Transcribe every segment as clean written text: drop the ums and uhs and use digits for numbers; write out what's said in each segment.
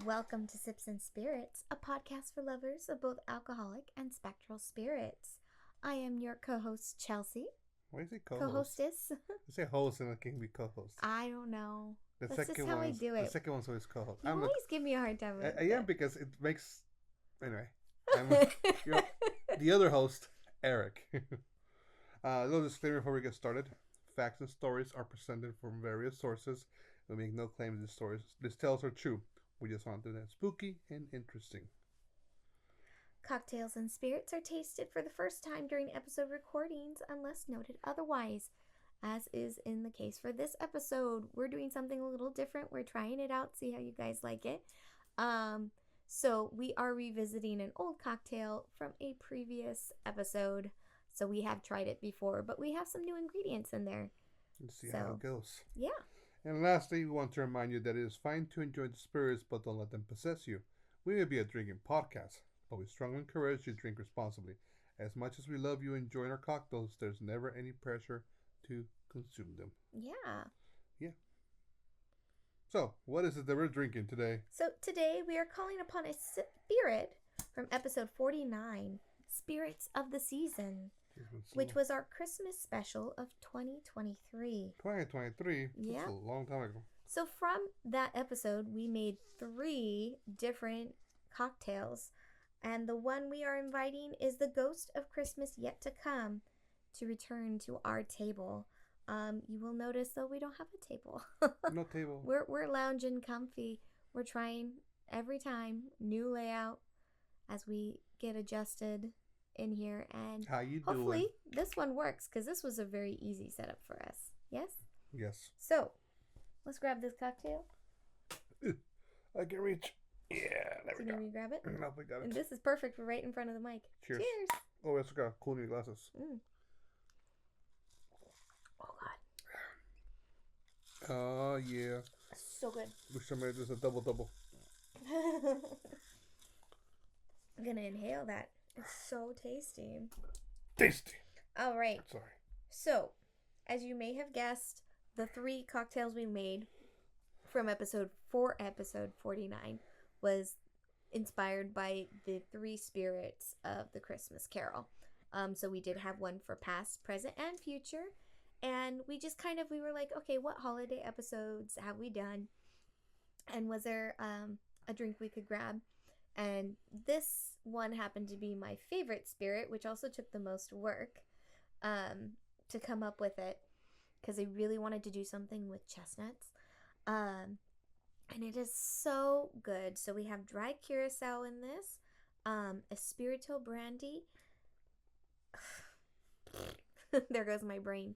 Welcome to Sips and Spirits, a podcast for lovers of both alcoholic and spectral spirits. I am your co-host, Chelsea. Why is it co-host? Co-hostess. You say host and it can be co-host. I don't know. The That's just how I do it. The second one's always co-host. You always give me a hard time with I am because it makes... Anyway. I'm the other host, Eric. A little disclaimer before we get started. Facts and stories are presented from various sources. We make no claim these tales are true. We just want to do that spooky and interesting. Cocktails and spirits are tasted for the first time during episode recordings unless noted otherwise. As is in the case for this episode, we're doing something a little different. We're trying it out, see how you guys like it. So we are revisiting an old cocktail from a previous episode. So we have tried it before, but we have some new ingredients in there. Let's see how it goes. Yeah. And lastly, we want to remind you that it is fine to enjoy the spirits, but don't let them possess you. We may be a drinking podcast, but we strongly encourage you to drink responsibly. As much as we love you enjoying our cocktails, there's never any pressure to consume them. Yeah. So, what is it that we're drinking today? So today we are calling upon a spirit from episode 49, Spirits of the Season, which was our Christmas special of 2023. 2023? Yeah. That's a long time ago. So from that episode, we made 3 different cocktails. And the one we are inviting is the Ghost of Christmas Yet to Come to return to our table. You will notice, though, we don't have a table. No table. We're lounging comfy. We're trying every time new layout as we get adjusted in here, and how you hopefully doing? This one works because this was a very easy setup for us. Yes. So let's grab this cocktail. I can reach. Yeah, there we go. Can you grab it? Nope, we got it. And this is perfect for right in front of the mic. Cheers. Oh, we also got cool new glasses. Oh God. Oh yeah. So good. Wish I made this a double. I'm gonna inhale that. It's so tasty. Tasty. All right. Sorry. So, as you may have guessed, the 3 cocktails we made from episode 49 was inspired by the 3 spirits of the Christmas Carol. So we did have one for past, present, and future. And we just we were like, okay, what holiday episodes have we done? And was there a drink we could grab? And this one happened to be my favorite spirit, which also took the most work to come up with it, because I really wanted to do something with chestnuts. And it is so good. So we have dry curacao in this, a spiritual brandy. There goes my brain.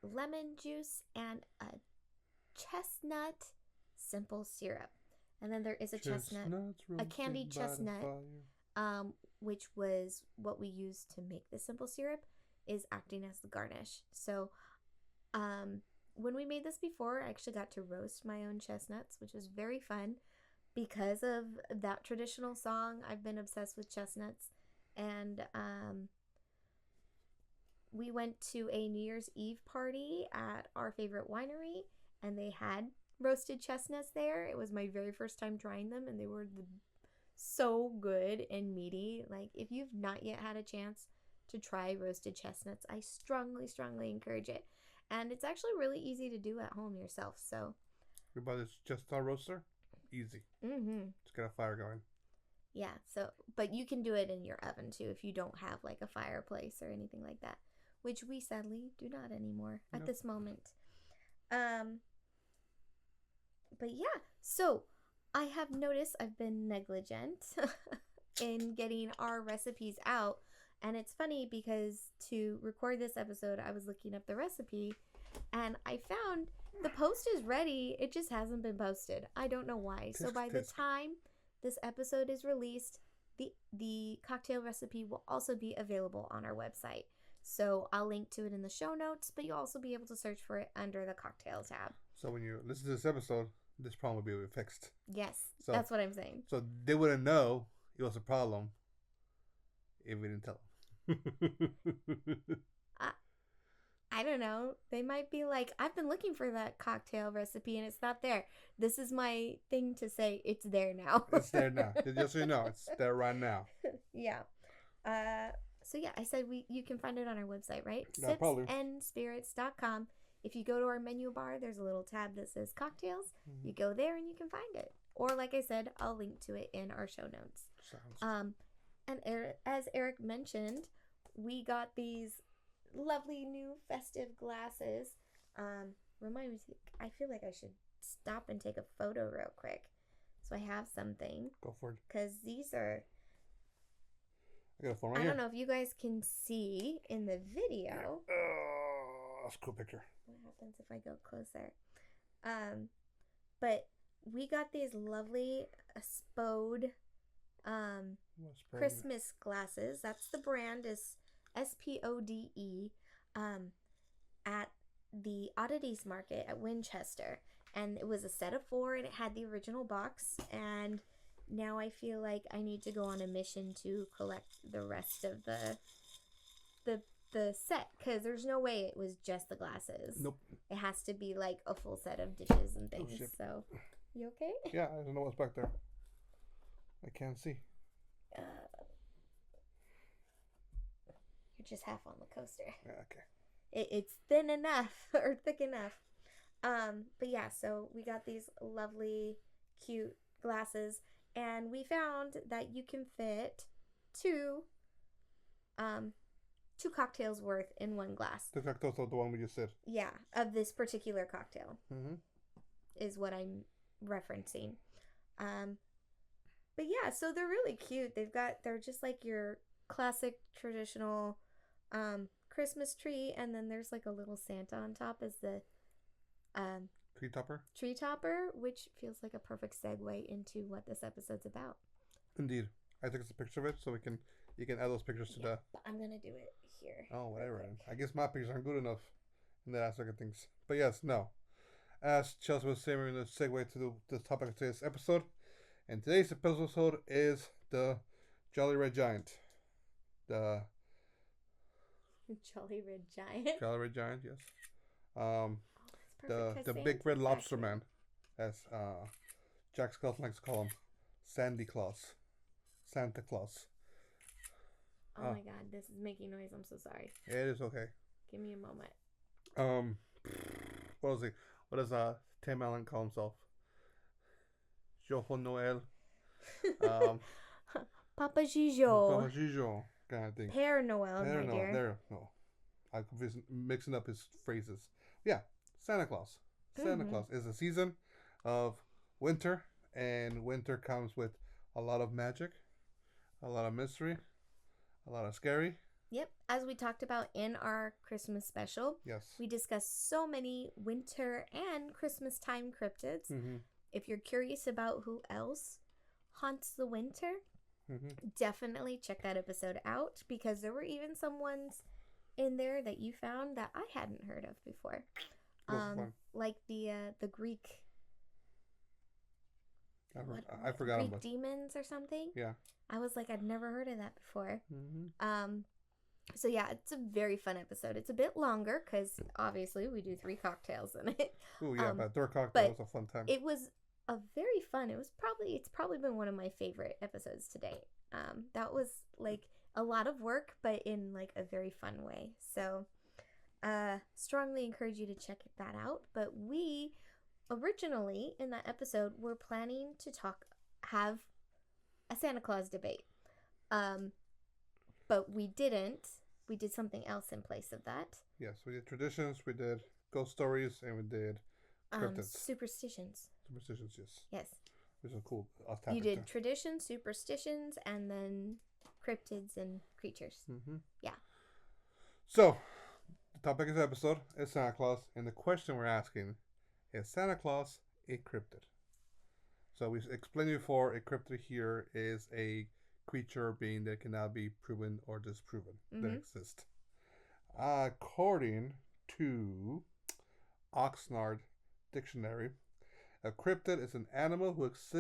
Lemon juice and a chestnut simple syrup. And then there is a chestnut, a candied chestnut, which was what we used to make the simple syrup, is acting as the garnish. So when we made this before, I actually got to roast my own chestnuts, which was very fun. Because of that traditional song, I've been obsessed with chestnuts. And we went to a New Year's Eve party at our favorite winery, and they had roasted chestnuts there. It was my very first time trying them, and they were so good and meaty. Like, if you've not yet had a chance to try roasted chestnuts, I strongly encourage it. And it's actually really easy to do at home yourself. So you buy this chestnut roaster? Easy. Just get a fire going. Yeah, so but you can do it in your oven too if you don't have like a fireplace or anything like that, which we sadly do not anymore at this moment. But yeah, so I have noticed I've been negligent in getting our recipes out. And it's funny because to record this episode, I was looking up the recipe and I found the post is ready. It just hasn't been posted. I don't know why. So by the time this episode is released, the cocktail recipe will also be available on our website. So I'll link to it in the show notes, but you'll also be able to search for it under the cocktail tab. So when you listen to this episode, this problem will be fixed. Yes, so, that's what I'm saying. So they wouldn't know it was a problem if we didn't tell them. I don't know. They might be like, I've been looking for that cocktail recipe and it's not there. This is my thing to say it's there now. It's there now. Just so you know, it's there right now. Yeah. Uh, so yeah, I said you can find it on our website, right? Yeah, probably. Sipsandspirits.com. If you go to our menu bar, there's a little tab that says cocktails. Mm-hmm. You go there and you can find it. Or like I said, I'll link to it in our show notes. Sounds. And as Eric mentioned, we got these lovely new festive glasses. Remind me, I feel like I should stop and take a photo real quick. So I have something. Go for it. Because these are... I got a phone right I here. don't know if you guys can see in the video. That's a cool picture. What happens if I go closer? But we got these lovely Spode Christmas glasses. That's the brand, is SPODE, at the Oddities Market at Winchester. And it was a set of 4 and it had the original box. And now I feel like I need to go on a mission to collect the rest of the set, because there's no way it was just the glasses. Nope. It has to be like a full set of dishes and things. shit. So, you okay? Yeah, I don't know what's back there. I can't see. You're just half on the coaster. Yeah, okay. It's thin enough or thick enough. But yeah, so we got these lovely, cute glasses, and we found that you can fit two cocktails worth in one glass. The cocktails are the one we just said. Yeah, of this particular cocktail. Mm-hmm. Is what I'm referencing. But yeah, so they're really cute. They're just like your classic traditional Christmas tree, and then there's like a little Santa on top as the tree topper, which feels like a perfect segue into what this episode's about. Indeed. I took a picture of it so you can add those pictures to the... But I'm gonna do it here. Oh, whatever. I guess my pictures aren't good enough in that aspect of things. But yes, no. As Chelsea was saying, we're going to segue to the topic of today's episode. And today's episode is the Jolly Red Giant. The Jolly Red Giant? Jolly Red Giant, yes. Perfect, the big red lobster man, as Jack Scott likes to call him. Santa Claus. Oh my god, this is making noise. I'm so sorry. It is okay. Give me a moment. What was he? What does Tim Allen call himself? Jojo Noel. Papa Gijo. Papa Gijo kind of thing. Père Noel, my dear. No. I'm mixing up his phrases. Yeah, Santa Claus. Santa Claus is a season of winter, and winter comes with a lot of magic, a lot of mystery, a lot of scary. Yep, as we talked about in our Christmas special, Yes. we discussed so many winter and Christmas time cryptids. Mm-hmm. If you're curious about who else haunts the winter, Mm-hmm. definitely check that episode out, because there were even some ones in there that you found that I hadn't heard of before. Like the Greek... I forgot Greek about demons or something. Yeah. I was like, I'd never heard of that before. Mm-hmm. So yeah, it's a very fun episode. It's a bit longer because obviously we do 3 cocktails in it. Oh yeah, but their cocktail was a fun time. It was a very fun. It's probably been one of my favorite episodes to date. That was like a lot of work, but in like a very fun way. So, strongly encourage you to check that out. But we originally in that episode were planning to have a Santa Claus debate. But we didn't. We did something else in place of that. Yes, we did traditions, we did ghost stories, and we did cryptids. Superstitions. Superstitions, yes. Yes. Which is cool. You did traditions, superstitions, and then cryptids and creatures. Mm-hmm. Yeah. So, the topic of the episode is Santa Claus, and the question we're asking is Santa Claus a cryptid? So we explained before, a cryptid here is a creature being that cannot be proven or disproven that exist. According to Oxnard Dictionary, a cryptid is an animal whose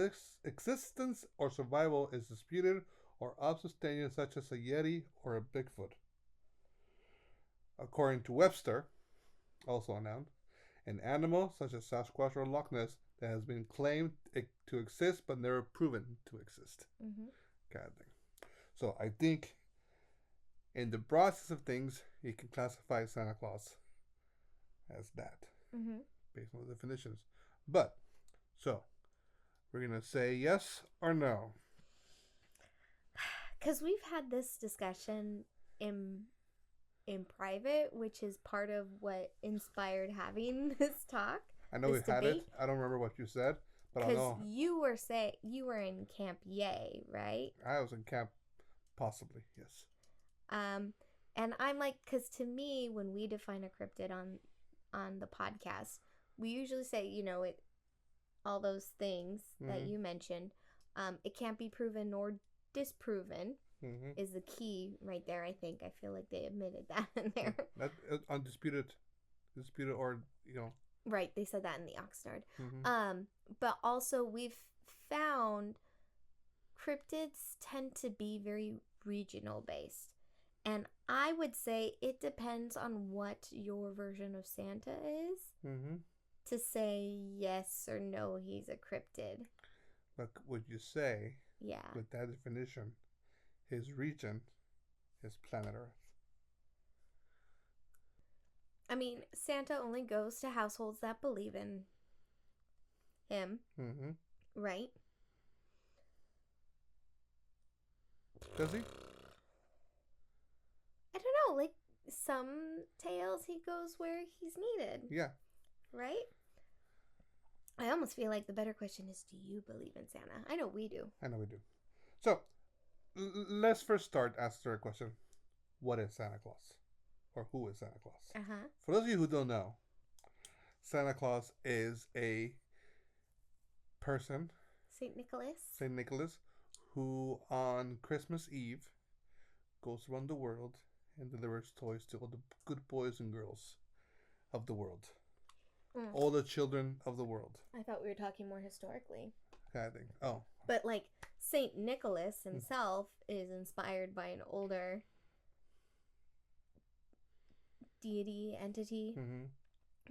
existence or survival is disputed or unsubstantiated, such as a yeti or a Bigfoot. According to Webster, also a noun. An animal such as Sasquatch or Loch Ness that has been claimed to exist but never proven to exist. Mm-hmm. Kind of thing. So I think in the process of things, you can classify Santa Claus as that Mm-hmm. based on the definitions. But, so, we're going to say yes or no. Because we've had this discussion in private, which is part of what inspired having this talk. I know we had it. I don't remember what you said, but I know. Because you were in Camp Yay, right? I was in camp, possibly, yes. And I'm like, because to me, when we define a cryptid on the podcast, we usually say, all those things that you mentioned. It can't be proven nor disproven is the key right there. I think I feel like they admitted that in there. That undisputed, or Right, they said that in the Oxnard. But also we've found cryptids tend to be very regional based. And I would say it depends on what your version of Santa is to say yes or no, he's a cryptid. But would you say, yeah, with that definition, his region is planet Earth? I mean, Santa only goes to households that believe in him, right? Does he? I don't know. Like, some tales he goes where he's needed. Yeah. Right? I almost feel like the better question is, do you believe in Santa? I know we do. I know we do. So, let's first start asking a question. What is Santa Claus? Or who is Santa Claus? For those of you who don't know, Santa Claus is a person, Saint Nicholas, who on Christmas Eve goes around the world and delivers toys to all the good boys and girls of the world. All the children of the world. I thought we were talking more historically. I think. Oh. But like Saint Nicholas himself is inspired by an older deity entity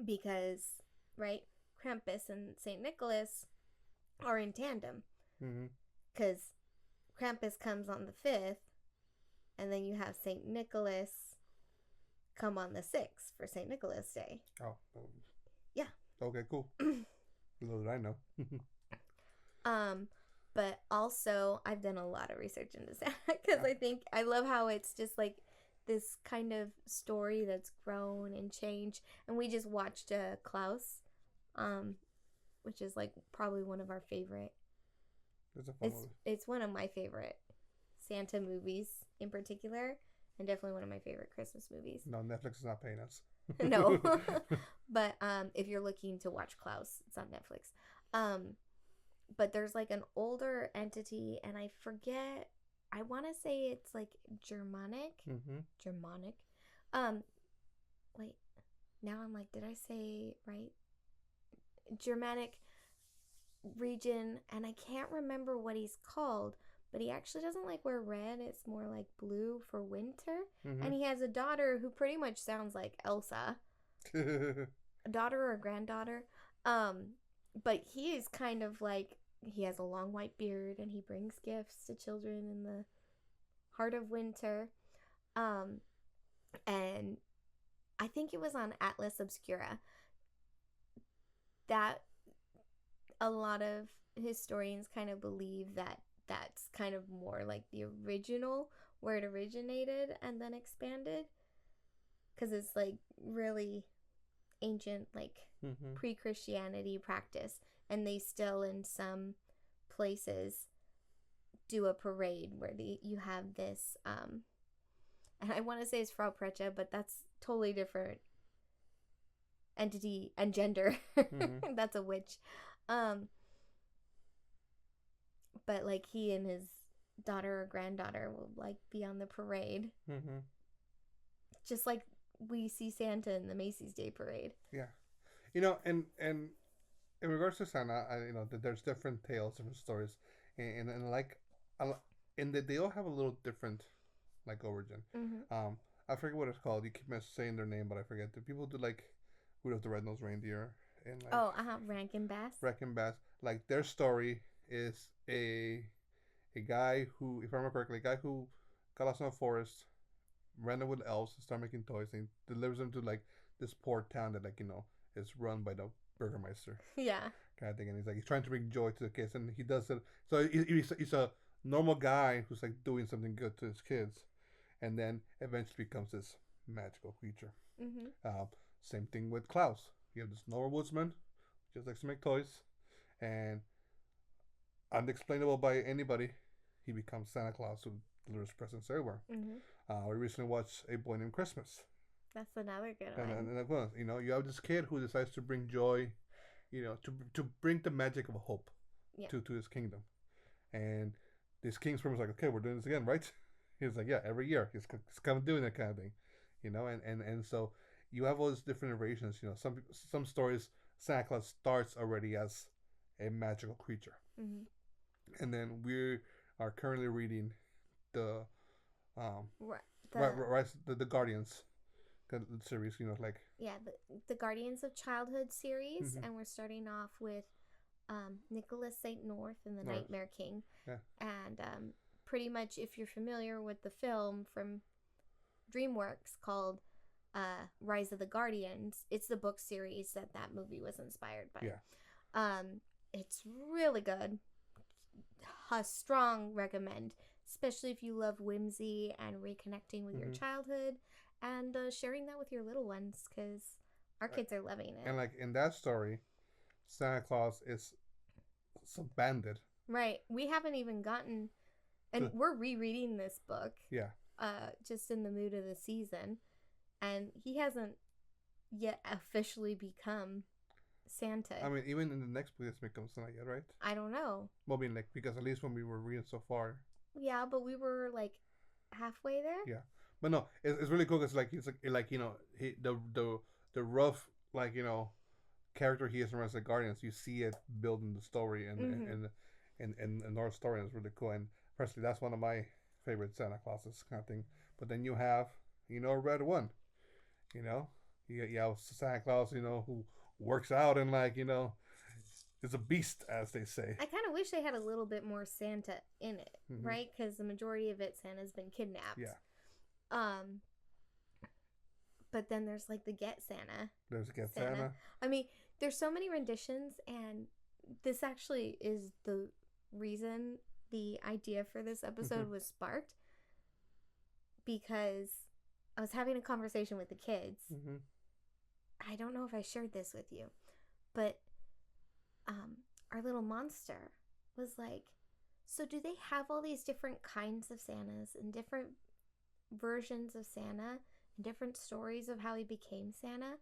because, right, Krampus and Saint Nicholas are in tandem because Krampus comes on the 5th and then you have Saint Nicholas come on the 6th for Saint Nicholas Day. Oh. Yeah. Okay, cool. Little did I know. But also I've done a lot of research into Santa because I love how it's just like this kind of story that's grown and changed. And we just watched Klaus, which is like probably one of our favorite. It's a fun movie. It's one of my favorite Santa movies in particular, and definitely one of my favorite Christmas movies. No, Netflix is not paying us. No. But if you're looking to watch Klaus, it's on Netflix. But there's like an older entity, and I forget. I want to say it's like Germanic. Germanic. Wait. Now I'm like, did I say right? Germanic region, and I can't remember what he's called, but he actually doesn't like wear red. It's more like blue for winter. And he has a daughter who pretty much sounds like Elsa. A daughter or a granddaughter. But he is kind of like, he has a long white beard and he brings gifts to children in the heart of winter. And I think it was on Atlas Obscura that a lot of historians kind of believe that that's kind of more like the original, where it originated and then expanded, because it's like really ancient, like pre-Christianity practice, and they still in some places do a parade where you have this and I want to say it's Frau Precha, but that's totally different entity and gender. That's a witch. But like he and his daughter or granddaughter will like be on the parade, just like we see Santa in the Macy's Day Parade. Yeah, and in regards to Santa, there's different tales, different stories, and like, and they all have a little different like origin. I forget what it's called. You keep saying their name, but I forget. The people do like Rudolph the Red-Nosed Reindeer and like Oh, Rankin Bass. Wrecking Bass. Like their story is a guy who, if I remember correctly, a guy who got lost in a forest, ran with elves, and started making toys, and delivers them to like this poor town that like is run by the Burgermeister Yeah. kind of thing, and he's trying to bring joy to the kids, and he does it. So he's a normal guy who's like doing something good to his kids, and then eventually becomes this magical creature. Mhm. Same thing with Klaus. You have this normal woodsman, just likes to make toys, and unexplainable by anybody, he becomes Santa Claus who delivers presents everywhere. Mhm. We recently watched A Boy Named Christmas, That's another good and one. you have this kid who decides to bring joy, to bring the magic of hope Yeah. to his kingdom, and this king's was like, okay, we're doing this again, right? He's like, yeah, every year he's kind of doing that kind of thing, and so you have all these different iterations. Some stories Santa Claus starts already as a magical creature, Mhm. and then we are currently reading the um Right. the Guardians series. Like Yeah, the Guardians of Childhood series, mm-hmm. and we're starting off with Nicholas St. North and the North. Nightmare King. Yeah. And pretty much, if you're familiar with the film from DreamWorks called Rise of the Guardians, it's the book series that movie was inspired by. Yeah. It's really good. A strong recommend, especially if you love whimsy and reconnecting with mm-hmm. your childhood and sharing that with your little ones, because our kids are loving it. And like in that story, Santa Claus is some bandit. Right. We haven't even gotten, and we're rereading this book. Yeah. Just in the mood of the season, and he hasn't yet officially become Santa. I mean, even in the next book, it's become Santa yet, right? I don't know. Well, I mean, like, because at least when we were reading so far. Yeah, but we were like halfway there. Yeah, but no, it's really cool because like he's like he the rough character he is from the Guardians. You see it building the story and North story, and it's really cool. And personally, that's one of my favorite Santa Clauses kind of thing. But then you have Red One, you have Santa Claus who works out and is a beast, as they say. I kind of wish they had a little bit more Santa in it, mm-hmm. right? Because the majority of it, Santa's been kidnapped. Yeah. But then there's like the Get Santa. There's Get Santa. I mean, there's so many renditions, and this actually is the reason the idea for this episode was sparked, because I was having a conversation with the kids. Mm-hmm. I don't know if I shared this with you, but our little monster was like, so do they have all these different kinds of Santas and different versions of Santa and different stories of how he became Santa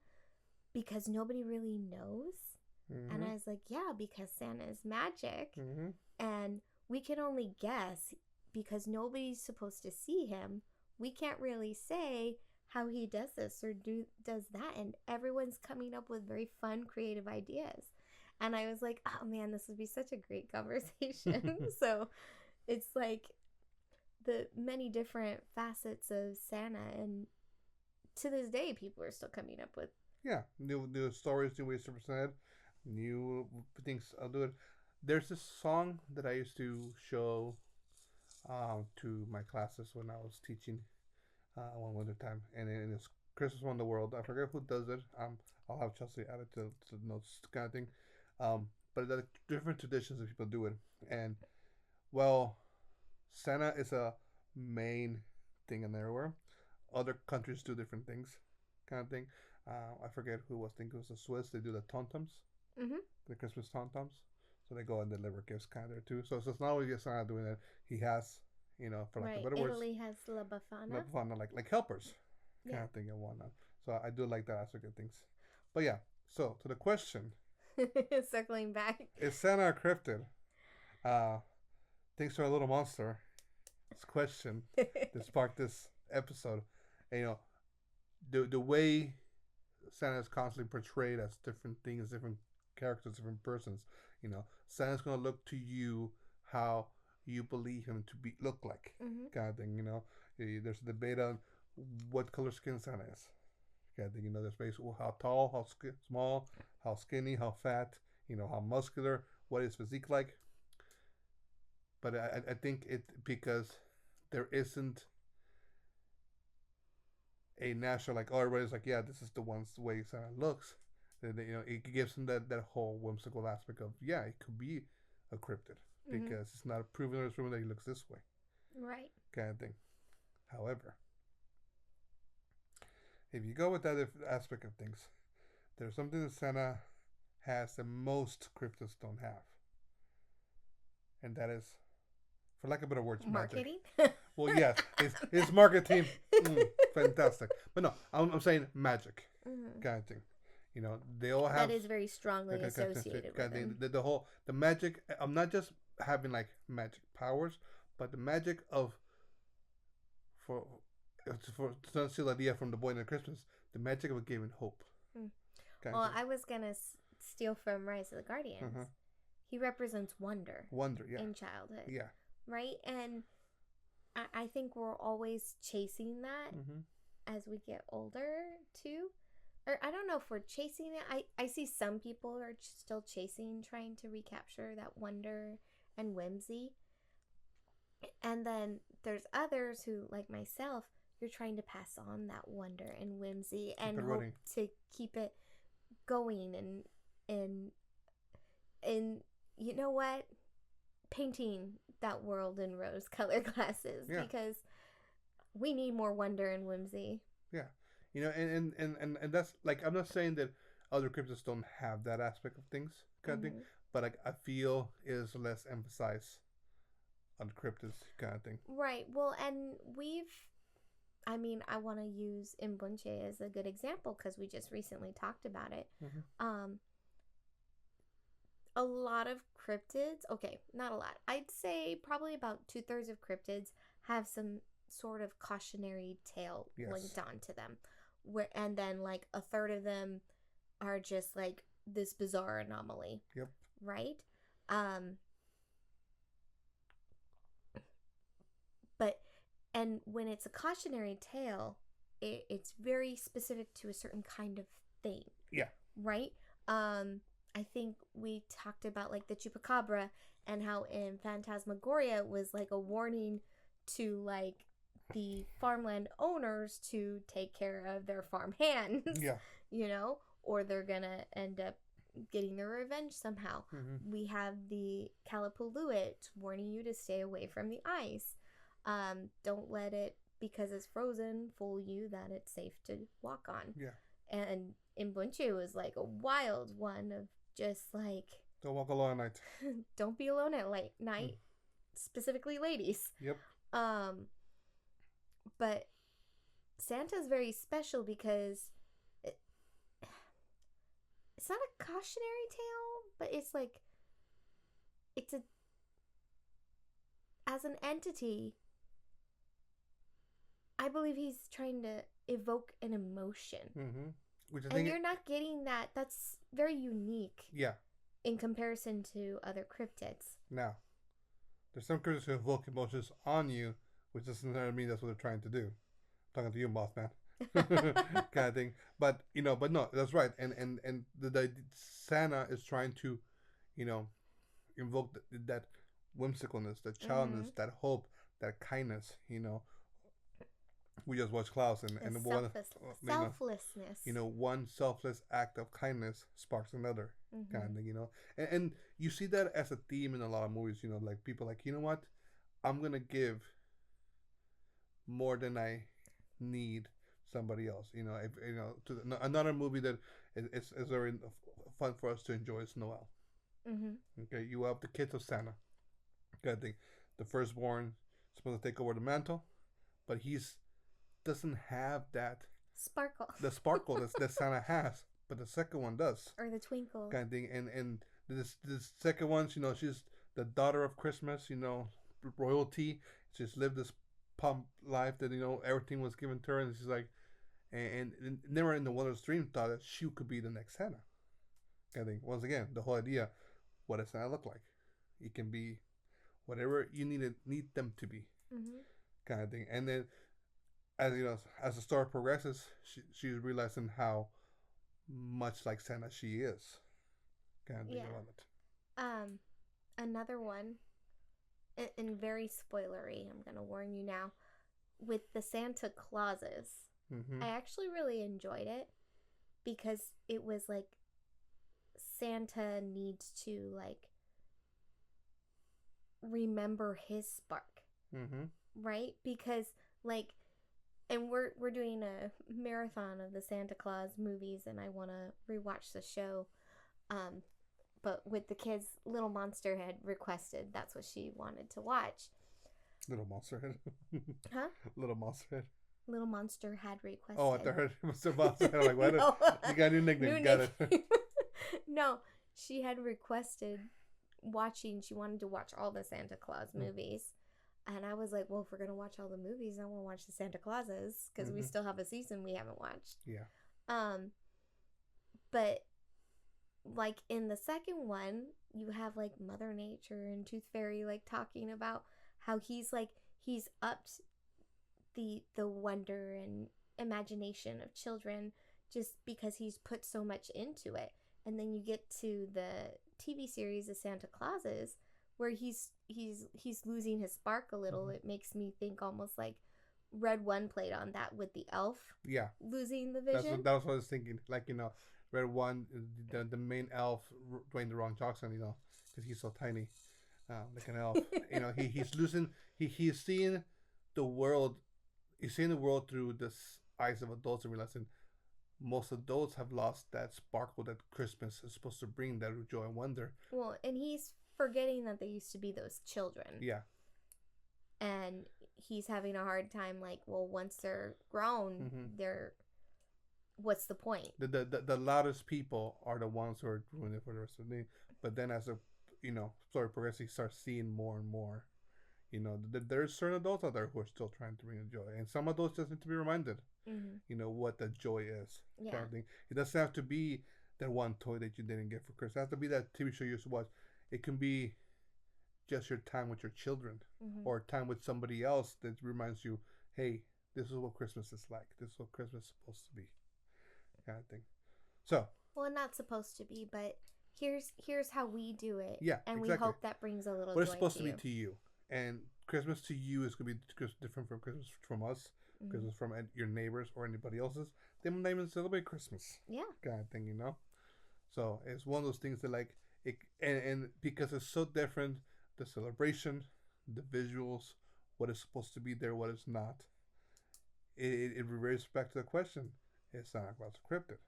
because nobody really knows? Mm-hmm. And I was like, yeah, because Santa is magic, mm-hmm. and we can only guess because nobody's supposed to see him. We can't really say how he does this or does that, and everyone's coming up with very fun, creative ideas. And I was like, oh man, this would be such a great conversation. So it's like the many different facets of Santa, and to this day, people are still coming up with new stories, new ways to present it, new things. I'll do it. There's this song that I used to show to my classes when I was teaching one winter time, and it's Christmas Around the World. I forget who does it. I'll have Chelsea add it to the notes kind of thing. But there are different traditions that people do it, and well, Santa is a main thing in everywhere. Other countries do different things, kind of thing. I forget who was. I think it was the Swiss. They do the tontums, the Christmas tontums. So they go and deliver gifts kind of there too. So it's not only just Santa doing it. He has, for lack of better words, Italy has La Befana. La Befana, like helpers, kind of thing and whatnot. So I do like that aspect of things. But yeah, so to the question. Circling back. Is Santa a cryptid? Thanks to our little monster. This question that sparked this episode. And, the way Santa is constantly portrayed as different things, different characters, different persons. Santa's gonna look to you how you believe him to look like, kind of thing. There's a debate on what color skin Santa is, kind of thing. There's basically how tall, how small, how skinny, how fat, how muscular, what is physique like. But I think it because there isn't a natural like, oh, everybody's like, yeah, this is the one's the way Santa looks. It gives them that whole whimsical aspect of, yeah, it could be a cryptid because it's not proven or it's proven that he looks this way, Right. kind of thing. However, if you go with that aspect of things, there's something that Santa has that most cryptids don't have, and that is, for lack of better words, Marketing. magic. Well, yes, his marketing, fantastic. But no, I'm saying magic, kind of thing. They all have that is very strongly associated with them. The magic. I'm not just having like magic powers, but the magic of for to steal the idea from the boy in the Christmas, the magic of giving hope. Well, I was gonna steal from Rise of the Guardians. He represents wonder. Wonder, yeah. In childhood. Yeah. Right? And I think we're always chasing that as we get older, too. Or I don't know if we're chasing it. I see some people are still chasing, trying to recapture that wonder and whimsy. And then there's others who, like myself, you're trying to pass on that wonder and whimsy and hope to keep it going and you know what? Painting that world in rose-colored glasses because we need more wonder and whimsy. Yeah, and that's like, I'm not saying that other cryptids don't have that aspect of things, kind of thing, but like I feel is less emphasized on cryptids, kind of thing. Right. Well, and I want to use Mbunche as a good example because we just recently talked about it. A lot of cryptids, okay, not a lot. I'd say probably about 2/3 of cryptids have some sort of cautionary tale linked onto them. And then like 1/3 of them are just like this bizarre anomaly. Yep. Right? And when it's a cautionary tale, it's very specific to a certain kind of thing. Yeah. Right? I think we talked about like the chupacabra and how in Phantasmagoria was like a warning to like the farmland owners to take care of their farm hands. Yeah. Or they're gonna end up getting their revenge somehow. We have the Kalapuluit warning you to stay away from the ice. Don't let it, because it's frozen, fool you that it's safe to walk on. Yeah. And Mbunche was like a wild one of just like, don't walk alone at night. Don't be alone at night, specifically ladies. Yep. But Santa's very special because it's not a cautionary tale, but it's like as an entity, I believe he's trying to evoke an emotion. And you're not getting that. That's very unique. Yeah. In comparison to other cryptids. Now, there's some cryptids who evoke emotions on you, which doesn't necessarily mean that's what they're trying to do. I'm talking to you, boss man. Kind of thing. But no, that's right. And the Santa is trying to, invoke that whimsicalness, that childness, that hope, that kindness, We just watched Klaus and selflessness. One selfless act of kindness sparks another, kind of thing, And you see that as a theme in a lot of movies, like people like, you know what, I'm gonna give more than I need somebody else. To another movie that is very fun for us to enjoy is Noel. Okay, you have the kids of Santa. Kind of thing. The firstborn is supposed to take over the mantle, but he's doesn't have that sparkle. The sparkle that Santa has, but the second one does. Or the twinkle. Kind of thing. And this second one, she's the daughter of Christmas, royalty. She's lived this pump life that, everything was given to her, and she's like, and never in the wildest dream thought that she could be the next Santa. Kind of thing. Once again, the whole idea, what does Santa look like? It can be whatever you need them to be. Kind of thing. And then as you know, as the story progresses, she's realizing how much like Santa she is. Kind of thing Yeah. about it. Um, Another one, and very spoilery. I'm gonna warn you now. With the Santa Clauses, Mm-hmm. I actually really enjoyed it because it was like Santa needs to like remember his spark, Mm-hmm. right? Because like, and we're doing a marathon of the Santa Claus movies, and I want to rewatch the show. Um, but with the kids, Little Monster had requested that's what she wanted to watch. Little monster head. Huh? Little monster head. Little Monster had Oh, I thought requested. I heard it was the monster head. I'm like, what? No, You got a new nickname. new Got it. nickname. No, she had requested watching. She wanted to watch all the Santa Claus movies, and I was like, "Well, if we're gonna watch all the movies, I want to watch the Santa Clauses because we Mm-hmm. still have a season we haven't watched." Yeah. Um, but like in the second one, you have like Mother Nature and Tooth Fairy like talking about how he's upped the wonder and imagination of children just because he's put so much into it. And then you get to the TV series of Santa Clauses where he's losing his spark a little. Mm-hmm. It makes me think almost like Red One played on that with the elf Yeah. losing the That's vision. that was what I was thinking. Like Red One, the main elf, Dwayne the Rock Johnson. Because he's so tiny, like an elf. He's losing. He's seeing the world. He's seeing the world through the eyes of adults and realizing most adults have lost that sparkle that Christmas is supposed to bring, that joy and wonder. Well, and he's forgetting that they used to be those children. Yeah. And he's having a hard time like, well, once they're grown, Mm-hmm. they're what's the point? The loudest people are the ones who are doing it for the rest of the day. But then as the story progresses, you start seeing more and more. There's certain adults out there who are still trying to bring the joy, and some adults just need to be reminded. Mm-hmm. What the joy is. Yeah. Kind of thing. It doesn't have to be that one toy that you didn't get for Christmas. It has to be that TV show you used to watch. It can be just your time with your children, Mm-hmm. or time with somebody else that reminds you, hey, this is what Christmas is like. This is what Christmas is supposed to be. Kind of thing. So. Well, not supposed to be, but here's how we do it. Yeah, and exactly. we hope that brings a little what joy it's supposed to to you. be to you. And Christmas to you is going to be different from Christmas from us. Mm-hmm. Christmas from your neighbors or anybody else's. They might not even celebrate Christmas. Yeah. Kind of thing, So it's one of those things that like it, and because it's so different, the celebration, the visuals, what is supposed to be there, what is not. It reverts back to the question: is Santa Claus a cryptid?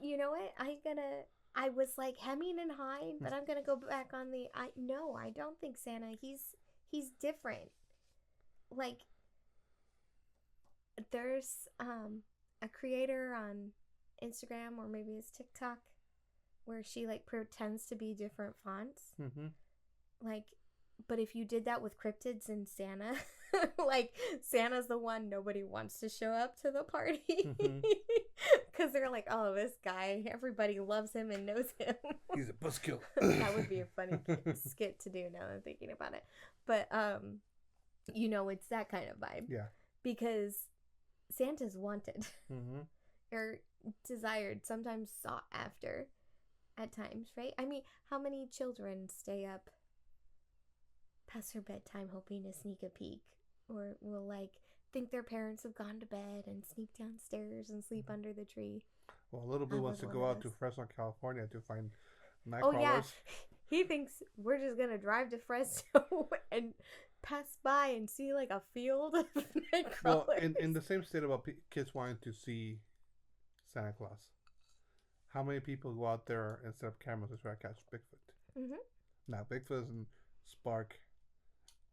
You know what? I was like hemming and hawing, but I'm gonna go back on no, I don't think Santa. He's different. Like there's a creator on Instagram or maybe it's TikTok where she like pretends to be different fonts. Mm-hmm. Like, but if you did that with cryptids and Santa, like Santa's the one nobody wants to show up to the party because they're like, oh, this guy, everybody loves him and knows him. He's a buzzkill. That would be a funny skit to do now that I'm thinking about it. But it's that kind of vibe. Yeah. Because Santa's wanted Mm-hmm. or desired, sometimes sought after at times, right? I mean, how many children stay up past their bedtime hoping to sneak a peek, or will like think their parents have gone to bed and sneak downstairs and sleep under the tree? Well, Little Blue wants to go out to Fresno, California to find night Oh crawlers. yeah, he thinks we're just gonna drive to Fresno and pass by and see like a field of night crawlers. Well, in the same state about kids wanting to see Santa Claus, how many people go out there and set up cameras to try to catch Bigfoot? Mm-hmm. Now, Bigfoot doesn't spark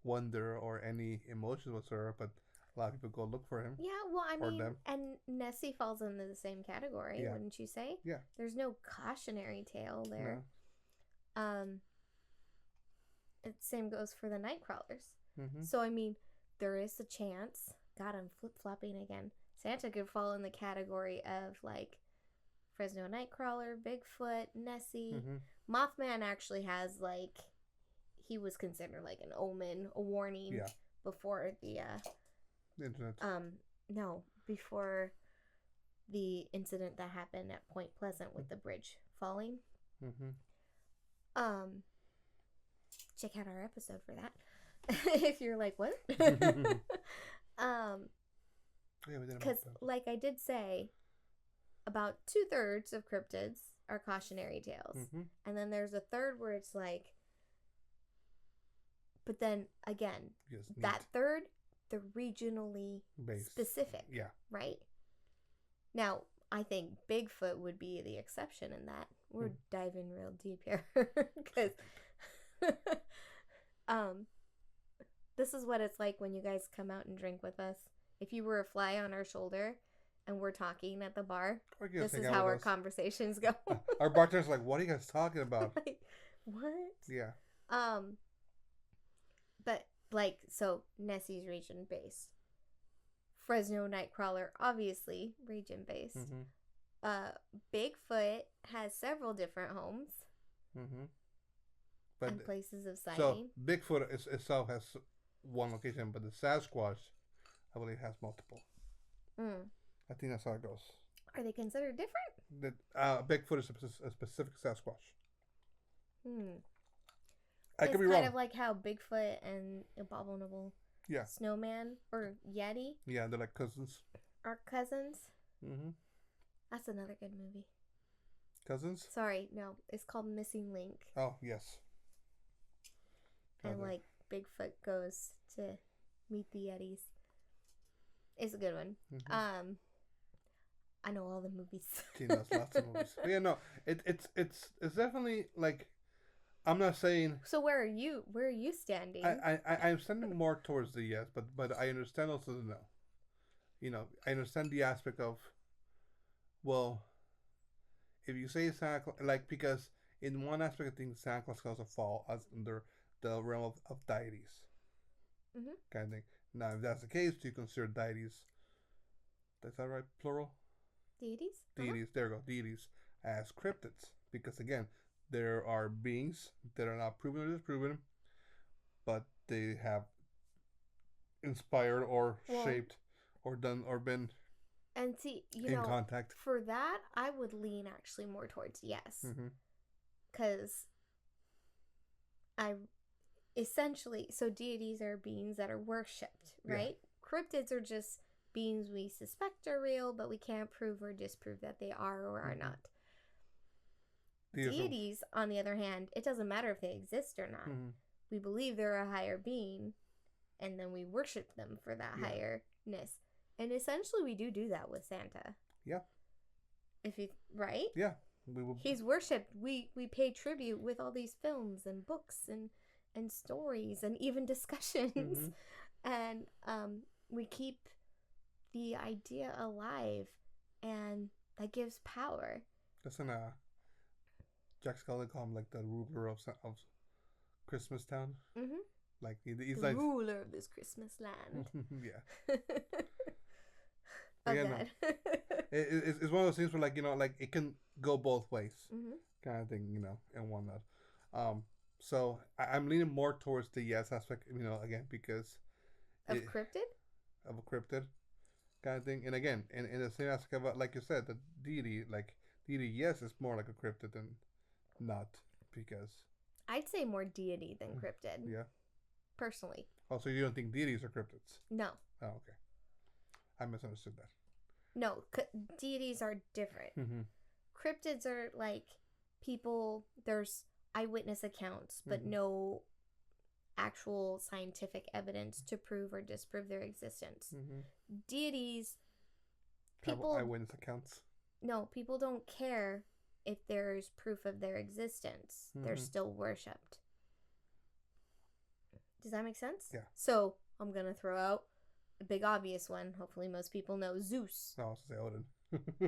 wonder or any emotions whatsoever, but a lot of people go look for him. Yeah, well, I mean, them. and Nessie falls into the same category, Yeah. wouldn't you say? Yeah. There's no cautionary tale there. No. Same goes for the night crawlers. Mm-hmm. So I mean, there is a chance. God, I'm flip flopping again. Santa could fall in the category of like Fresno Nightcrawler, Bigfoot, Nessie. Mm-hmm. Mothman actually has like, he was considered like an omen, a warning Yeah. before The internet. No, before the incident that happened at Point Pleasant with the bridge falling. Mm-hmm. Check out our episode for that. If you're like, what? Yeah, we did. Because, like I did say, about 2/3 of cryptids are cautionary tales. Mm-hmm. And then there's a third where it's like, but then again, that third, they're regionally specific. Yeah. Right? Now, I think Bigfoot would be the exception in that. We're diving real deep here. Because this is what it's like when you guys come out and drink with us. If you were a fly on our shoulder and we're talking at the bar, this is how our conversations go. Our bartender's like, what are you guys talking about? Like, what? Yeah. But, like, so Nessie's region-based. Fresno Nightcrawler, obviously, region-based. Mm-hmm. Bigfoot has several different homes. Mm-hmm. And places of sighting. So, Bigfoot itself has one location, but the Sasquatch, I believe, has multiple. I think that's how it goes. Are they considered different? Bigfoot is a specific Sasquatch. I could be wrong. It's kind of like how Bigfoot and Abominable Snowman or Yeti. Yeah, they're like cousins. Are cousins. Mm-hmm. That's another good movie. Cousins? Sorry, no. It's called Missing Link. Oh, yes. And like Bigfoot goes to meet the Yetis. It's a good one. Mm-hmm. I know all the movies. She knows lots of movies. But yeah, no, it's definitely like, I'm not saying. So where are you? Where are you standing? I'm standing more towards the yes, but I understand also the no. You know, I understand the aspect of, well, if you say Santa Claus, like, because in one aspect I think Santa Claus can also fall as under the realm of deities, kind of thing. Now, if that's the case, do you consider deities? Is that right? Plural. Deities. Deities. There we go. Deities as cryptids, because again, there are beings that are not proven or disproven, but they have inspired or shaped or done or been and see, in contact. For that, I would lean actually more towards yes. Because essentially, so deities are beings that are worshipped, right? Yeah. Cryptids are just beings we suspect are real, but we can't prove or disprove that they are or are not. Deities, on the other hand, it doesn't matter if they exist or not. We believe they're a higher being, and then we worship them for that higher-ness. And essentially, we do that with Santa. Yeah. Right? Yeah. He's worshipped. We pay tribute with all these films and books and stories and even discussions. And we keep the idea alive, and that gives power. Doesn't Jack Scully call him like the ruler of Christmas Town? Like he's the like ruler of this Christmas land. Yeah. Again, no. It's one of those things where, like, like it can go both ways, kind of thing, and whatnot. So I'm leaning more towards the yes aspect, again, because of cryptid, of a cryptid kind of thing, and again, in the same aspect of, like you said, the deity, yes, is more like a cryptid than not, because I'd say more deity than cryptid. Yeah. Personally. Oh, so you don't think deities are cryptids? No. Oh, okay. I misunderstood that. No, deities are different. Cryptids are like people, there's eyewitness accounts, but no actual scientific evidence to prove or disprove their existence. Deities, people... Eyewitness accounts? No, people don't care if there's proof of their existence. They're still worshipped. Does that make sense? Yeah. So, I'm going to throw out a big obvious one. Hopefully most people know Zeus. I was going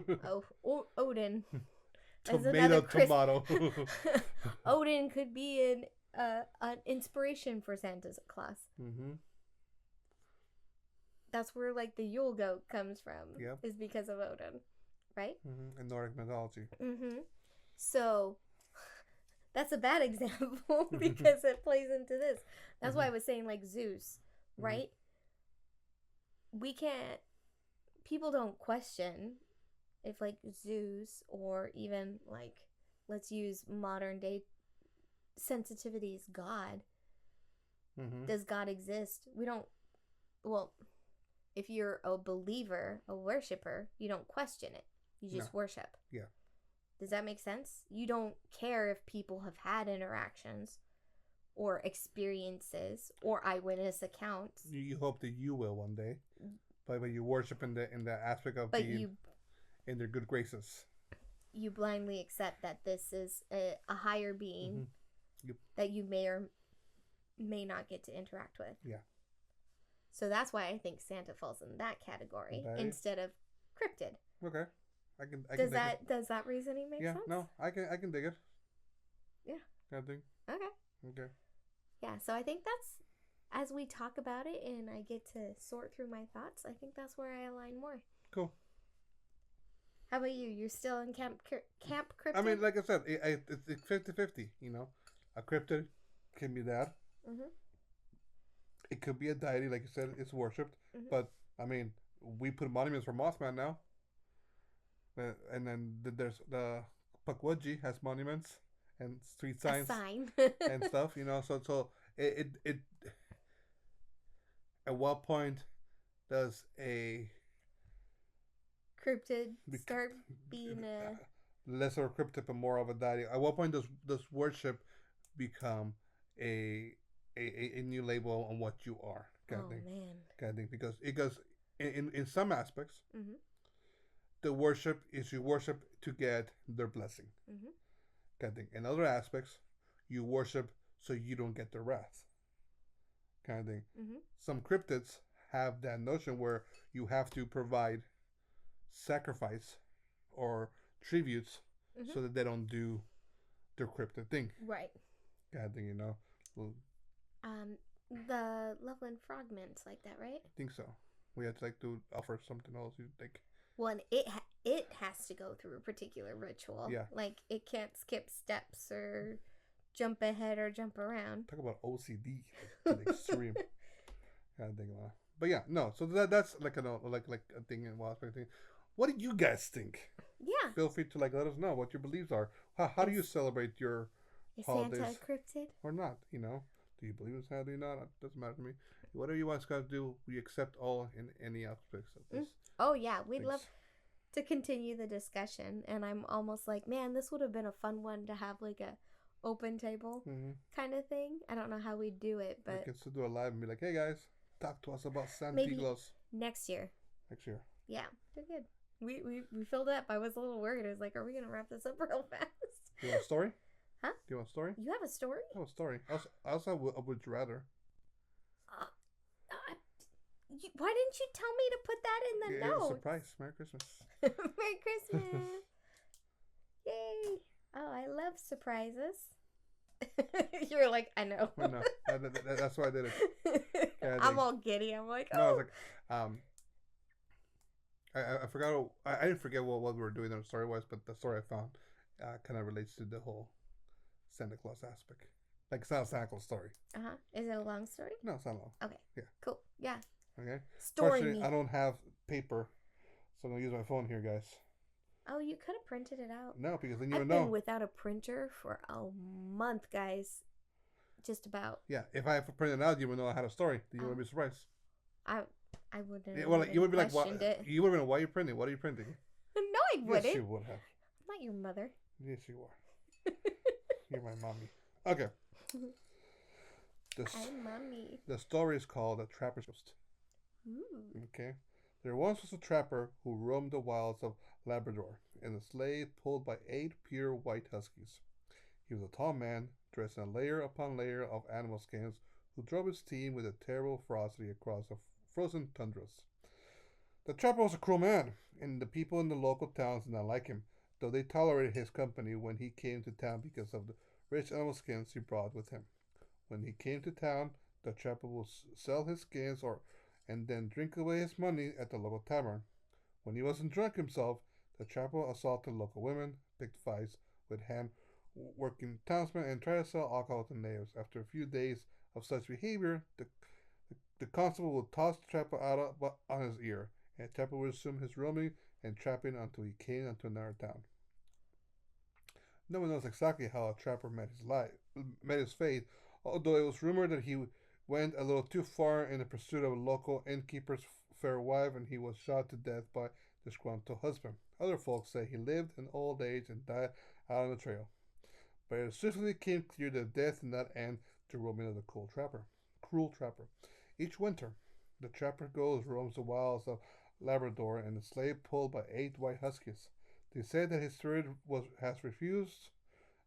to say Odin. Odin. Tomato. Odin could be an inspiration for Santa Claus. That's where, like, the Yule goat comes from. Yep. Is because of Odin. Right? In Nordic mythology. So, that's a bad example because it plays into this. That's why I was saying, like, Zeus, right? we can't, people don't question if like zoos or even like, let's use modern day sensitivities, God. Mm-hmm. Does God exist? We don't, well, if you're a believer, a worshiper, you don't question it. You just worship. Yeah. Does that make sense? You don't care if people have had interactions or experiences or eyewitness accounts. You hope that you will one day, but you worship in the aspect of but being in their good graces. You blindly accept that this is a higher being Mm-hmm. that you may or may not get to interact with. Yeah. So that's why I think Santa falls in that category instead of cryptid. Okay. I can does that reasoning make sense? No, I can dig it. Yeah. I think. Okay. Yeah, so I think that's, as we talk about it and I get to sort through my thoughts, I think that's where I align more. Cool. How about you? You're still in camp cryptid? I mean, like I said, it's 50-50, you know. A cryptid can be that. Mm-hmm. It could be a deity, like you said, it's worshipped. Mm-hmm. But, I mean, we put monuments for Mothman now. And then there's the Pukwudgie has monuments and street signs and stuff, you know. So it at what point does a cryptid start being a lesser cryptid but more of a deity? At what point does worship become a new label on what you are? Kind of thing. Kind of thing. Because in some aspects, mm-hmm. the worship is you worship to get their blessing. Mm-hmm. Kind of thing. In other aspects, you worship so you don't get their wrath. Kind of thing. Mm-hmm. Some cryptids have that notion where you have to provide sacrifice or tributes mm-hmm. so that they don't do their cryptid thing. Right. Kind of thing, you know. Well, the Loveland Frogmen's like that, right? I think so. We had to like to offer something else. You think? Well, and it has to go through a particular ritual. Yeah. Like it can't skip steps or jump ahead or jump around. Talk about OCD to the extreme. Kind of thing. But yeah, no. So that's like a thing in Wild thing. What do you guys think? Yeah. Feel free to like let us know what your beliefs are. How do you celebrate your holidays? Is Santa cryptid or not? You know, do you believe in Santa? Do you not? It doesn't matter to me. Whatever you guys got to do, we accept all in any aspects of this. Oh yeah, we'd love to continue the discussion, and I'm almost like, man, this would have been a fun one to have like a open table kind of thing. I don't know how we'd do it, but we can still do a live and be like, hey guys, talk to us about Santa Claus. Next year. Yeah, we're good. We filled up. I was a little worried. I was like, are we gonna wrap this up real fast? Do you want a story? Huh? Do you want a story? You have a story? I have a story. I also would you rather. Why didn't you tell me to put that in the notes? It's a surprise. Merry Christmas. Merry Christmas. Yay. Oh, I love surprises. You're like, I know. I know. That's why I did it. Yeah, I'm all giddy. I'm like, oh. No, I was like, I forgot. I didn't forget what we were doing on the story was, but the story I found kind of relates to the whole Santa Claus aspect. Like, it's not a Santa Claus story. Is it a long story? No, it's not long. Okay. Yeah. Cool. Yeah. Okay. Story me. I don't have paper, so I'm gonna use my phone here, guys. Oh, you could have printed it out. No, because then you would know. I've know. been without a printer for a month, guys. Just about. Yeah, if I have to print it out, you would know I had a story. You would be surprised. I wouldn't. Yeah, well, you would be like, what? You would have been, why are you printing? What are you printing? No, I wouldn't. Yes, you would have. I'm not your mother. Yes, you are. You're my mommy. Okay. I'm mommy. The story is called A Trapper's Ghost. Ooh. Okay. There once was a trapper who roamed the wilds of Labrador in a sleigh pulled by 8 pure white huskies. He was a tall man, dressed in layer upon layer of animal skins, who drove his team with a terrible ferocity across the frozen tundras. The trapper was a cruel man, and the people in the local towns did not like him, though they tolerated his company when he came to town because of the rich animal skins he brought with him. When he came to town, the trapper would sell his skins and then drink away his money at the local tavern. When he wasn't drunk himself, the trapper assaulted local women, picked fights with hand-working townsmen, and tried to sell alcohol to neighbors. After a few days of such behavior, the The constable will toss the trapper on his ear, and the trapper will resume his roaming and trapping until he came into another town. No one knows exactly how a trapper met his fate, although it was rumored that he went a little too far in the pursuit of a local innkeeper's fair wife, and he was shot to death by the disgruntled husband. Other folks say he lived in old age and died out on the trail, but it swiftly became clear that death did not end the roaming of the cruel trapper. Each winter, the trapper roams the wilds of Labrador in a sleigh pulled by 8 white huskies. They say that his spirit has refused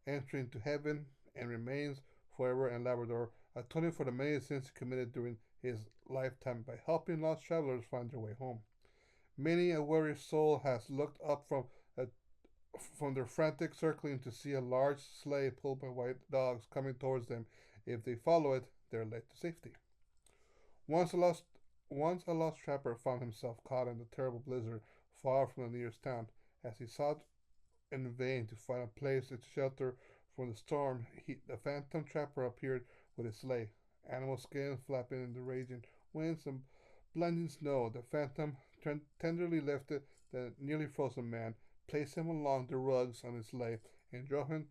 entry into heaven and remains forever in Labrador, atoning for the many sins he committed during his lifetime by helping lost travelers find their way home. Many a weary soul has looked up uh, from their frantic circling to see a large sleigh pulled by white dogs coming towards them. If they follow it, they are led to safety. Once a lost Once a lost trapper found himself caught in a terrible blizzard far from the nearest town. As he sought in vain to find a place to shelter from the storm, the phantom trapper appeared with his sleigh. Animal skin flapping in the raging winds and blinding snow, the phantom tenderly lifted the nearly frozen man, placed him along the rugs on his sleigh, and drove him,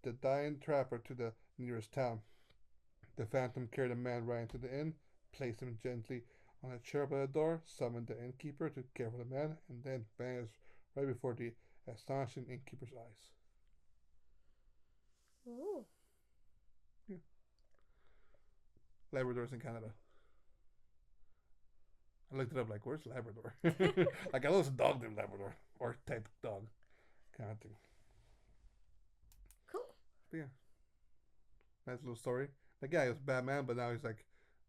the dying trapper, to the nearest town. The phantom carried the man right into the inn, placed him gently on a chair by the door, summoned the innkeeper to care for the man, and then vanished right before the astonishing innkeeper's eyes. Ooh. Yeah. Labrador's in Canada. I looked it up, like, where's Labrador? Like, I know it's a dog named Labrador, or type dog, kind of thing. Cool. But yeah, nice little story. The guy was Batman, but now he's like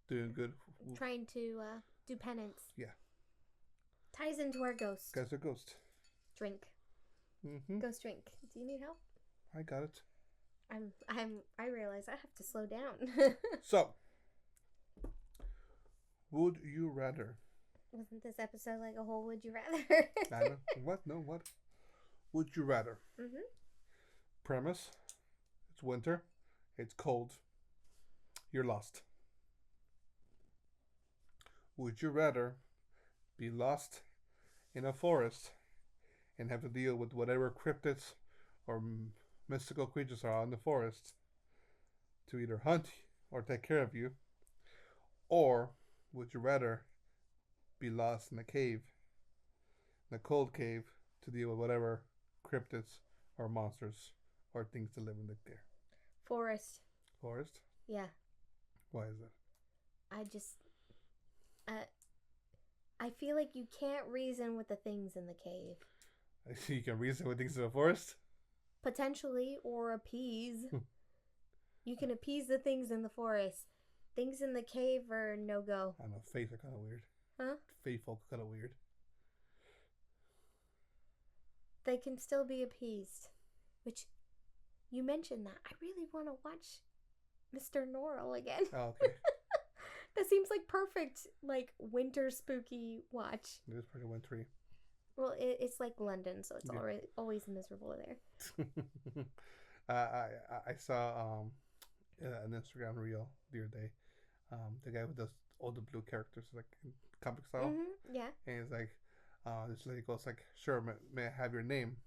doing good. Trying to do penance. Yeah. Ties into our ghost. Guy's a ghost. Drink. Mm-hmm. Ghost drink. Do you need help? I got it. I realize I have to slow down. So, would you rather? Wasn't this episode like a whole would you rather? I know. What? No, what? Would you rather? Mm-hmm. Premise: it's winter, it's cold, you're lost. Would you rather be lost in a forest and have to deal with whatever cryptids or mystical creatures are in the forest to either hunt or take care of you? Or would you rather be lost in a cave, in a cold cave, to deal with whatever cryptids or monsters or things that live in there? Forest. Forest? Yeah. Why is that? I feel like you can't reason with the things in the cave. I see you can reason with things in the forest? Potentially, or appease. You can appease the things in the forest. Things in the cave are no-go. I don't know, faith are kind of weird. Huh? Faith folk are kind of weird. They can still be appeased. Which, you mentioned that. I really want to watch Mr. Norrell again. Oh, okay. That seems like perfect, like, winter spooky watch. It is pretty wintry. Well, it's like London, so it's always miserable there. I saw an Instagram reel the other day. The guy who does all the blue characters, like in comic style. Mm-hmm, yeah. And he's like, this lady goes like, "Sure, may I have your name?"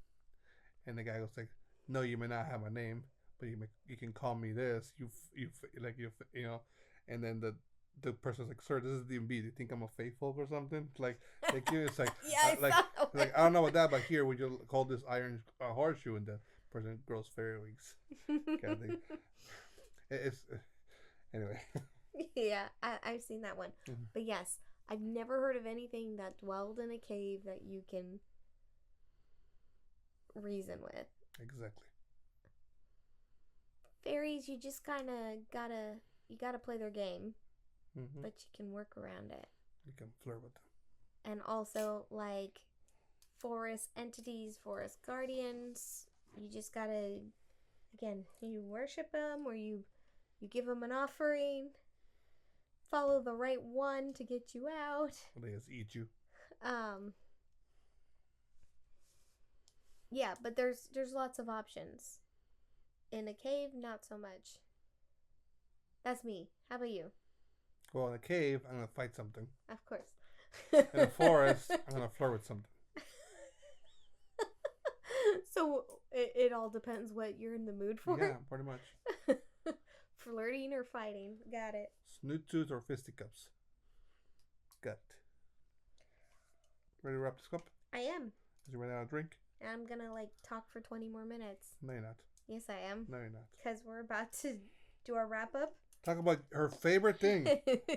And the guy goes like, "No, you may not have my name, but you can call me this. You know." And then the person's like, "Sir, this is D&B. Do you think I'm a faith folk or something?" It's like Yeah, like I don't know about that, but here would you call this iron horseshoe? And the person grows fairy wings. Kind of thing. It's anyway. Yeah, I've seen that one. Mm-hmm. But yes, I've never heard of anything that dwelled in a cave that you can reason with. Exactly. Fairies, you just kind of gotta play their game, Mm-hmm. but you can work around it. You can flirt with them. And also, like, forest entities, forest guardians, you just gotta, again, you worship them, or you give them an offering, follow the right one to get you out. Well, they just eat you. Yeah, but there's lots of options. In a cave, not so much. That's me. How about you? Well, in a cave, I'm gonna fight something. Of course. In a forest, I'm gonna flirt with something. So it all depends what you're in the mood for. Yeah, pretty much. Flirting or fighting. Got it. Snoot tooth or fisticuffs. Got it. Ready to wrap this up? I am. Is you ready to drink? I'm gonna talk for 20 more minutes. No, you're not. Yes, I am. No, you're not. Because we're about to do our wrap up. Talk about her favorite thing,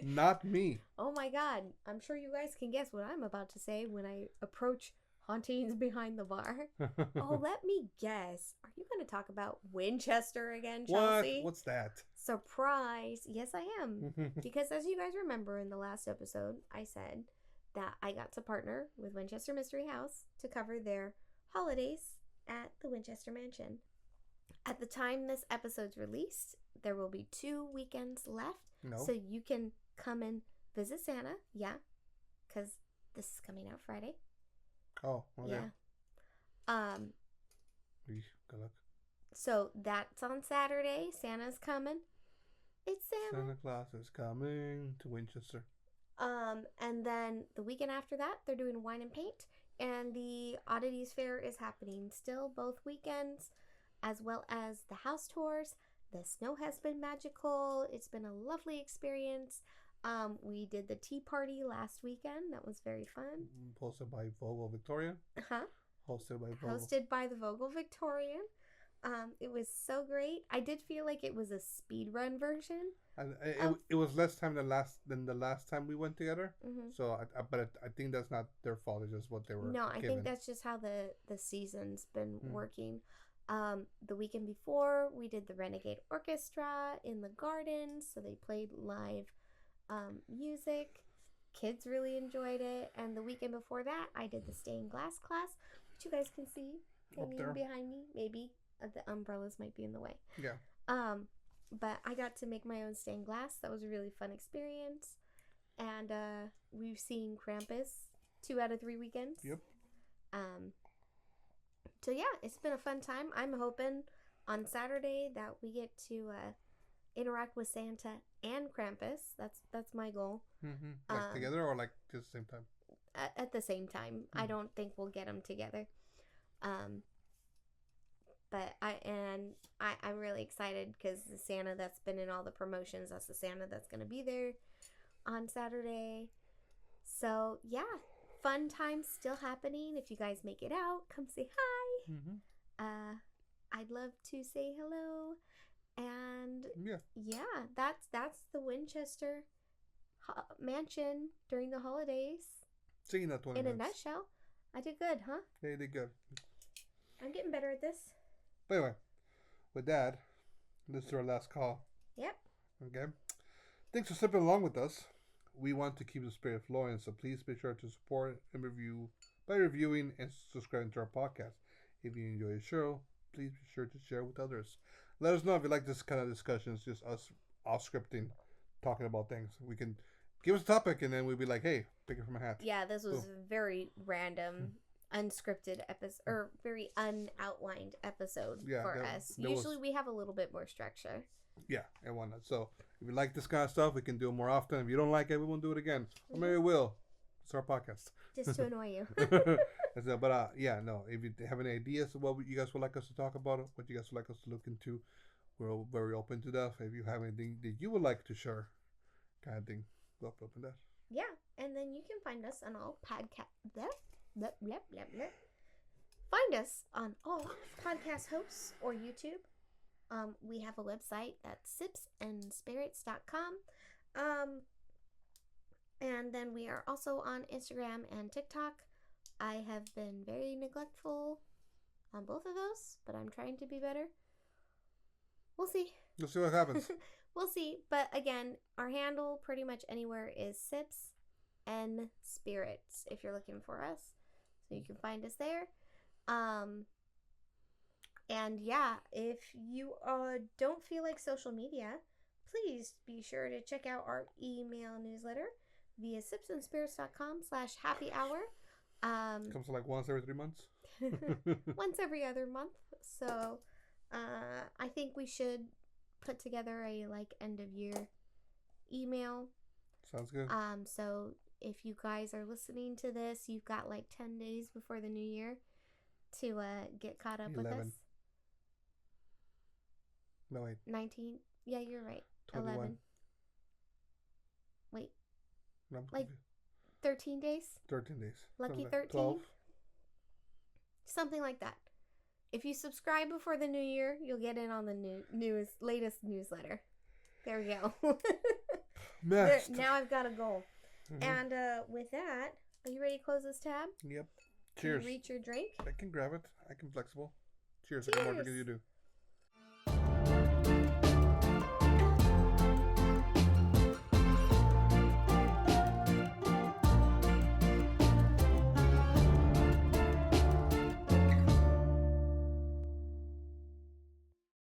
not me. Oh my god. I'm sure you guys can guess what I'm about to say when I approach Hauntings Behind the Bar. Oh, let me guess. Are you going to talk about Winchester again, Chelsea? What? What's that? Surprise. Yes, I am. Because as you guys remember in the last episode, I said that I got to partner with Winchester Mystery House to cover their holidays at the Winchester Mansion. At the time this episode's released, there will be 2 weekends left. No. So you can come and visit Santa. Yeah. Because this is coming out Friday. Oh, okay. Yeah. Good luck. So that's on Saturday. Santa's coming. It's Santa. Santa Claus is coming to Winchester. And then the weekend after that, they're doing wine and paint, and the Oddities Fair is happening still both weekends, as well as the house tours. The snow has been magical. It's been a lovely experience. We did the tea party last weekend. That was very fun. Hosted by Vogel Victorian. Huh? Hosted by Vogel. Hosted by the Vogel Victorian. It was so great. I did feel like it was a speed run version. And it was less time than the last time we went together. Mm-hmm. So, I think that's not their fault. It's just what they were. No, I think that's just how the season's been working. The weekend before, we did the Renegade Orchestra in the gardens, so they played live music. Kids really enjoyed it. And the weekend before that, I did the stained glass class, which you guys can see hanging behind me. Maybe the umbrellas might be in the way. Yeah. But I got to make my own stained glass. That was a really fun experience. And we've seen Krampus 2 out of 3 weekends. Yep. So yeah, it's been a fun time. I'm hoping on Saturday that we get to interact with Santa and Krampus. That's my goal. Mm-hmm. Like together or like at the same time? At the same time. Mm-hmm. I don't think we'll get them together. But I'm really excited because the Santa that's been in all the promotions, that's the Santa that's going to be there on Saturday. So yeah, fun times still happening. If you guys make it out, come say hi. Mm-hmm. I'd love to say hello. And yeah, that's the Winchester mansion during the holidays. Seeing that one in a nutshell. I did good, huh? Yeah, you did good. I'm getting better at this. But anyway, with that, this is our last call. Yep. Okay. Thanks for slipping along with us. We want to keep the spirit flowing, so please be sure to support and review by reviewing and subscribing to our podcast. If you enjoy the show, please be sure to share with others. Let us know if you like this kind of discussions, just us off scripting, talking about things. We can give us a topic and then we'll be like, hey, pick it from a hat. Yeah, this was a very random, unscripted episode, or very unoutlined episode for us. Usually we have a little bit more structure. Yeah, and whatnot. So if you like this kind of stuff, we can do it more often. If you don't like it, we won't do it again. Or maybe we will. It's our podcast. Just to annoy you. But yeah, no. If you have any ideas of what you guys would like us to talk about, what you guys would like us to look into, we're very open to that. If you have anything that you would like to share, kind of thing, we're open to that. Yeah, and then you can find us on all Find us on all podcast hosts or YouTube. We have a website that's sipsandspirits.com. And then we are also on Instagram and TikTok. I have been very neglectful on both of those, but I'm trying to be better. We'll see. We'll see what happens. We'll see. But again, our handle pretty much anywhere is Sips and Spirits if you're looking for us. So you can find us there. And yeah, if you don't feel like social media, please be sure to check out our email newsletter via sipsandspirits.com/happy-hour. Comes like once every 3 months. Once every other month. So I think we should put together a end of year email Sounds good. So if you guys are listening to this, you've got like 10 days before the new year to get caught up 11. with us. No, wait. 19. Yeah, you're right. 21. 11. Wait. No, like 13 days? 13 days. Lucky Something 13? 12. Something like that. If you subscribe before the new year, you'll get in on the latest newsletter. There we go. Next. Now I've got a goal. Mm-hmm. And with that, are you ready to close this tab? Yep. Cheers. Can you reach your drink? I can grab it. I can flexible. Cheers. Cheers. I can more drink than you do.